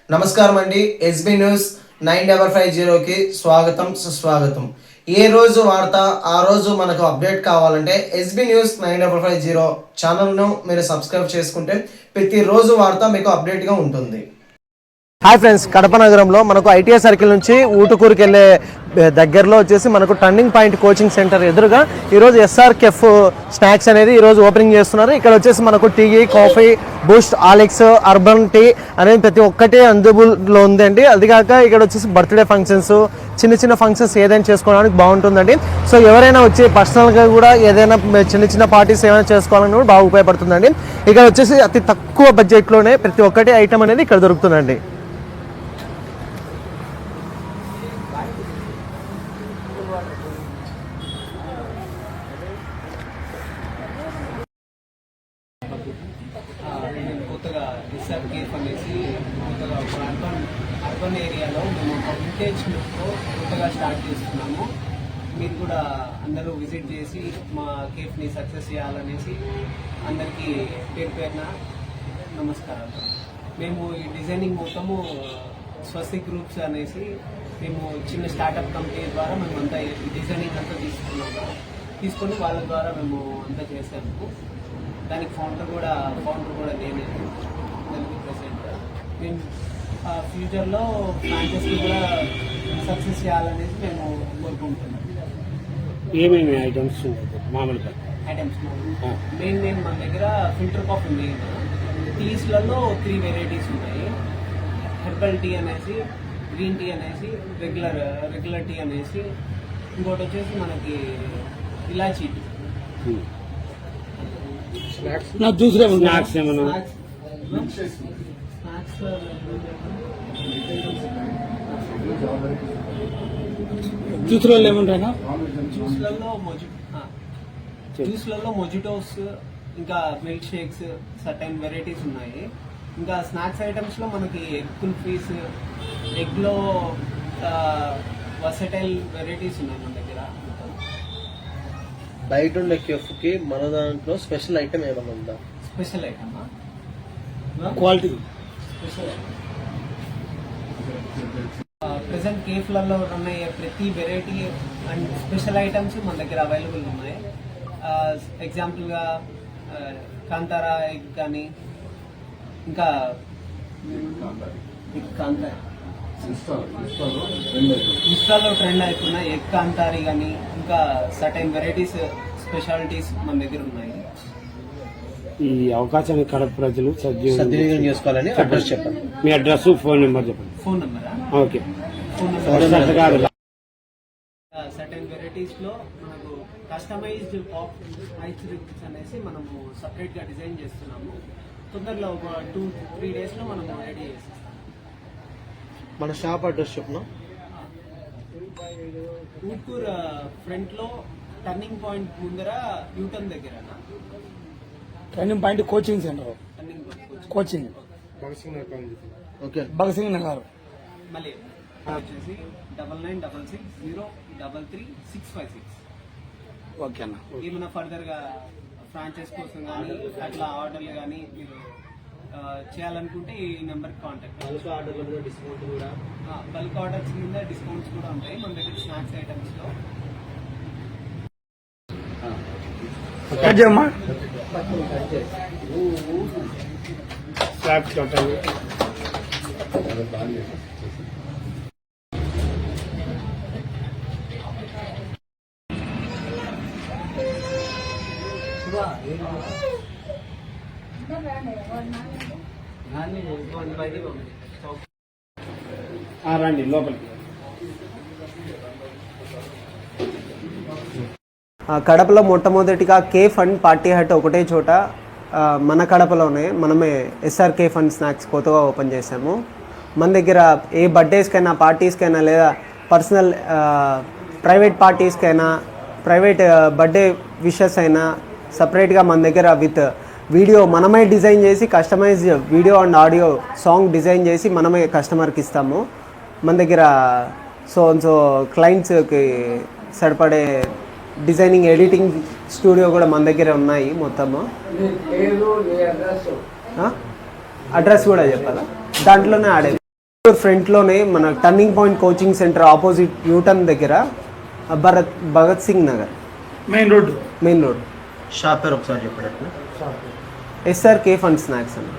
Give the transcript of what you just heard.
నమస్కారం అండి. SB news 9550కి స్వాగతం సుస్వాగతం. ఏ రోజు వార్త ఆ రోజు మనకు అప్డేట్ కావాలంటే ఎస్బీ న్యూస్ 9550 ఛానల్ను మీరు సబ్స్క్రైబ్ చేసుకుంటే ప్రతిరోజు వార్త మీకు అప్డేట్గా ఉంటుంది. హాయ్ ఫ్రెండ్స్, కడప నగరంలో మనకు ఐటీఐ సర్కిల్ నుంచి ఊటుకూరుకి వెళ్ళే దగ్గరలో వచ్చేసి మనకు టర్నింగ్ పాయింట్ కోచింగ్ సెంటర్ ఎదురుగా ఈరోజు ఎస్ఆర్కెఫ్ స్నాక్స్ అనేది ఈరోజు ఓపెనింగ్ చేస్తున్నారు. ఇక్కడ వచ్చేసి మనకు టీ, కాఫీ, బూస్ట్, ఆలిక్స్, అర్బన్ టీ అనేది ప్రతి ఒక్కటి అందుబాటులో ఉందండి. అదిగాక ఇక్కడ వచ్చేసి బర్త్డే ఫంక్షన్స్, చిన్న చిన్న ఫంక్షన్స్ ఏదైనా చేసుకోవడానికి బాగుంటుందండి. సో ఎవరైనా వచ్చి పర్సనల్గా కూడా ఏదైనా చిన్న చిన్న పార్టీస్ ఏమైనా చేసుకోవాలని కూడా బాగా ఉపయోగపడుతుందండి. ఇక్కడ వచ్చేసి అతి తక్కువ బడ్జెట్లోనే ప్రతి ఒక్కటి ఐటమ్ అనేది ఇక్కడ దొరుకుతుందండి. కొత్తగా ఎస్ఆర్కేఫ్ అనేసి కొత్తగా అర్బన్ ఏరియాలో మేము ఒక వింటేజ్ లుక్తో కొత్తగా స్టార్ట్ చేస్తున్నాము. మీరు కూడా అందరూ విజిట్ చేసి మా కేఫ్ని సక్సెస్ చేయాలనేసి అందరికీ పేరు పేరున నమస్కారాలు. మేము ఈ డిజైనింగ్ మొత్తము స్వస్తిక్ గ్రూప్స్ అనేసి మేము చిన్న స్టార్టప్ కంపెనీ ద్వారా మేము అంతా డిజైనింగ్ అంతా తీసుకొని వాళ్ళ ద్వారా మేము అంతా చేసాము. దానికి ఫౌండర్ కూడా నేనే ప్రెసిడెంట్. మేము ఫ్యూచర్లో ఫ్రాంచైజీ కూడా సక్సెస్ చేయాలనేసి మేము కోరుకుంటున్నాం. ఏమేమి ఐటమ్స్ మామూలుగా మెయిన్ మన దగ్గర ఫిల్టర్ కాఫీ మెయిన్. టీస్లలో 3 వెరైటీస్ ఉన్నాయి. హెర్బల్ టీ అనేసి, గ్రీన్ టీ అనేసి, రెగ్యులర్ టీ అనేసి, ఇంకోటి వచ్చేసి మనకి ఇలాచీ టీ. స్నాక్స్ ఏమన్నా జ్యూస్లలో ఏమంటారా? జ్యూస్లలో మొజిటోస్, ఇంకా మిల్క్ షేక్స్, సర్టైన్ వెరైటీస్ ఉన్నాయి. ఇంకా స్నాక్స్ ఐటమ్స్లో మనకి ఎగ్ కుల్ఫీస్, ఎగ్లో వర్సటైల్ వెరైటీస్ ఉన్నాయి మన దగ్గర. బయట ఉన్న కేఫ్కి మన దాంట్లో స్పెషల్ ఐటమ్ ఏమైనా ఉందా? స్పెషల్ ఐటమా? క్వాలిటీ స్పెషల్ ప్రెసెంట్ కేఫ్లలో ఉన్న ప్రతి వెరైటీ అండ్ స్పెషల్ ఐటమ్స్ మన దగ్గర అవైలబుల్ ఉన్నాయి. ఎగ్జాంపుల్గా కాంతారా ఎగ్ కానీ, ఇంకా ఇన్స్టాలో ట్రెండ్ అవుతున్న ఎగ్ కాంతారి కానీ, ఇంకా సర్టైన్ వెరైటీస్ స్పెషాలిటీస్ మన దగ్గర ఉన్నాయి. ఈ అవకాశాన్ని కడప ప్రజలు సద్వినియోగం చేసుకోవాలని అడ్రస్ చెప్పండి. మీ అడ్రస్, ఫోన్ నెంబర్ చెప్పండి. ఫోన్ నెంబరా? ఓకే. సర్టైన్ వెరైటీస్ లో మనకు కస్టమైజ్డ్ పాప్ ఐస్ రిప్స్ అనేసి మనము సపరేట్ గా డిజైన్ చేస్తున్నాము. తొందరలో ఒక 2-3 days లో మనము రెడీ చేసేస్తాం. మన షాప్ అడ్రస్ చెప్పిన ఊట్కూర్ ఫ్రంట్ లో టర్నింగ్ పాయింట్ ముందర యూటర్న్ దగ్గర. Training point coaching centre, coaching Bhagat Singh Nagar. మళ్ళీ వచ్చేసి 9966033656. ఓకే అన్న. ఏమైనా ఫర్దర్ గా ఫ్రాంచైజ్ కోసం కానీ అట్లా ఆర్డర్లు కానీ మీరు చేయాలనుకుంటే ఈ నెంబర్ కాంటాక్ట్. బల్క్ ఆర్డర్స్ కింద డిస్కౌంట్స్ కూడా ఉంటాయి మన దగ్గర స్నాక్స్ ఐటమ్స్ లో. రండి లోపలికి. కడపలో మొట్టమొదటిగా కేఫ్ అండ్ పార్టీ హట్ ఒకటే చోట మన కడపలోనే మనమే ఎస్ఆర్కేఫ్ అండ్ స్నాక్స్ కొత్తగా ఓపెన్ చేసాము. మన దగ్గర ఏ బర్త్డేస్కైనా, పార్టీస్కైనా, లేదా పర్సనల్ ప్రైవేట్ పార్టీస్కైనా, ప్రైవేట్ బర్త్డే విషెస్ అయినా సపరేట్గా మన దగ్గర విత్ వీడియో మనమే డిజైన్ చేసి customise video and audio song design చేసి మనమే కస్టమర్కి ఇస్తాము. మన దగ్గర సో క్లయింట్స్కి సరిపడే డిజైనింగ్, ఎడిటింగ్ స్టూడియో కూడా మన దగ్గర ఉన్నాయి మొత్తము. అడ్రస్ కూడా చెప్పాలా? దాంట్లోనే ఆడే ఫ్రంట్లోనే మన turning point coaching centre opposite U turn దగ్గర Bhagat Singh Nagar main road shop పేరు ఒకసారి చెప్పండి. ఎస్ఆర్ కేఫ్ అండ్ స్నాక్స్ అండి.